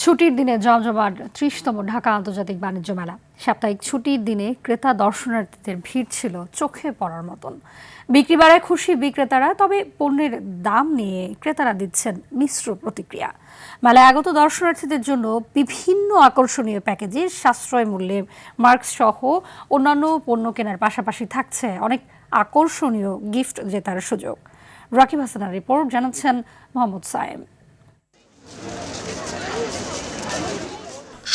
ছুটির দিনে জমজমাট ৩০তম ঢাকা আন্তর্জাতিক বাণিজ্য মেলা। সাপ্তাহিক ছুটির দিনে ক্রেতা দর্শনার্থীদের ভিড় ছিল চোখে পড়ার মতন। বিক্রি বাড়ায় খুশি বিক্রেতারা, তবে পণ্যের দাম নিয়ে ক্রেতারা দিচ্ছেন মিশ্র প্রতিক্রিয়া। মেলায় আগত দর্শনার্থীদের জন্য বিভিন্ন আকর্ষণীয় প্যাকেজে সাশ্রয় মূল্যে মার্কস সহ অন্যান্য পণ্য কেনার পাশাপাশি থাকছে অনেক আকর্ষণীয় গিফট জেতার সুযোগ। রাকিব হাসানের রিপোর্ট, জানাচ্ছেন মোহাম্মদ সায়েম।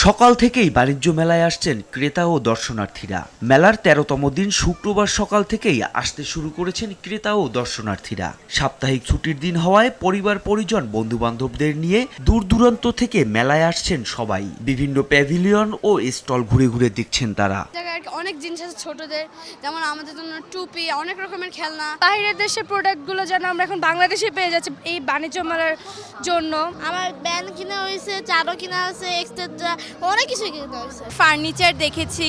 সকাল থেকেই বাণিজ্য মেলায় আসছেন ক্রেতা ও দর্শনার্থীরা। মেলার ১৩তম দিন শুক্রবার সকাল থেকেই আসতে শুরু করেছেন ক্রেতা ও দর্শনার্থীরা। সাপ্তাহিক ছুটির দিন হওয়ায় পরিবার পরিজন বন্ধু বান্ধবদের নিয়ে দূর দূরান্ত থেকে মেলায় আসছেন সবাই। বিভিন্ন প্যাভিলিয়ন ও স্টল ঘুরে ঘুরে দেখছেন তারা। অনেক জিনিস আছে ছোটদের, যেমন আমাদের জন্য টুপি, অনেক রকমের খেলনা। বাইরের দেশের প্রোডাক্টগুলো যেন আমরা এখন বাংলাদেশে পেয়ে যাচ্ছি এই বাণিজ্য মেলার জন্য। আমার ব্যান্ড কিনা হয়েছে, চারও কিনা হয়েছে, এক্সট্রা অনেক কিছু কিনা হয়েছে। ফার্নিচার দেখেছি,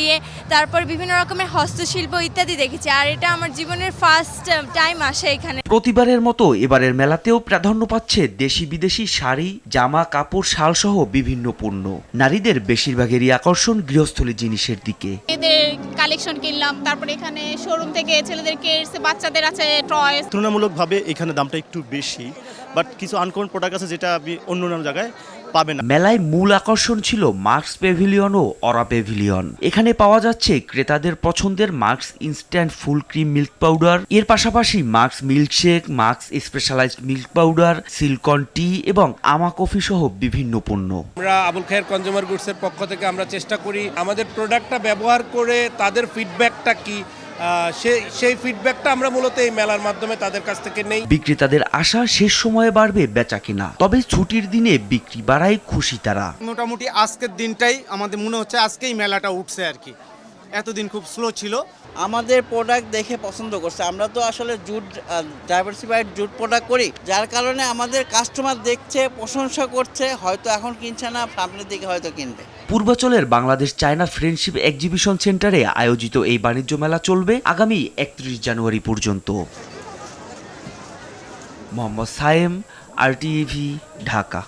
তারপর বিভিন্ন রকমের হস্তশিল্প ইত্যাদি দেখেছি। আর এটা আমার জীবনের ফার্স্ট টাইম আসে এখানে। প্রতিবারের মতো এবারের মেলাতেও প্রাধান্য পাচ্ছে দেশি বিদেশি শাড়ি, জামা কাপড়, শাল সহ বিভিন্ন পণ্য। নারীদের বেশিরভাগেরই আকর্ষণ গৃহস্থলী জিনিসের দিকে। এদের কালেকশন কিনলাম, তারপর এখানে শোরুম থেকে ছেলেদের কিডস, বাচ্চাদের আছে টয়স। তুলনামূলকভাবে এখানে দামটা একটু বেশি, বাট কিছু আনকমন প্রোডাক্ট আছে যেটা আপনি অন্য জায়গায় পাবেন না। মেলায় মূল আকর্ষণ ছিল মার্কস প্যাভিলিয়ন ও অরা প্যাভিলিয়ন। এখানে পাওয়া যাচ্ছে ক্রেতাদের পছন্দের Marks instant full cream milk powder, এর পাশাপাশি Marks milkshake, Marks specialised milk powder, সিল্কন টি এবং আমা কফি সহ বিভিন্ন পণ্য। আমরা আবুল খায়ের কনজিউমার গুডসের পক্ষ থেকে আমরা চেষ্টা করি আমাদের প্রোডাক্টটা ব্যবহার করে তাদের ফিডব্যাকটা কি, সেই ফিডব্যাকটা আমরা মূলত এই মেলার মাধ্যমে তাদের কাছ থেকে নেই। বিক্রেতাদের আশা শেষ সময়ে বাড়বে বেচাকেনা, তবে ছুটির দিনে বিক্রি বাড়ায় খুশি তারা। মোটামুটি আজকের দিনটাই আমাদের মনে হচ্ছে আজকেই মেলাটা উঠছে আর কি। এতদিন খুব স্লো ছিল। আমাদের প্রোডাক্ট দেখে পছন্দ করছে। আমরা তো আসলে জুট ডাইভার্সিফাইড জুট প্রোডাক্ট করি, যার কারণে আমাদের কাস্টমার দেখছে, প্রশংসা করছে। হয়তো এখন কিনছে না, সামনের দিকে হয়তো কিনবে। পূর্বাচলের বাংলাদেশ চায়না ফ্রেন্ডশিপ এক্সিবিশন সেন্টারে আয়োজিত এই বাণিজ্য মেলা চলবে আগামী ৩১ জানুয়ারি পর্যন্ত। মোহাম্মদ সায়েম, RTV, ঢাকা।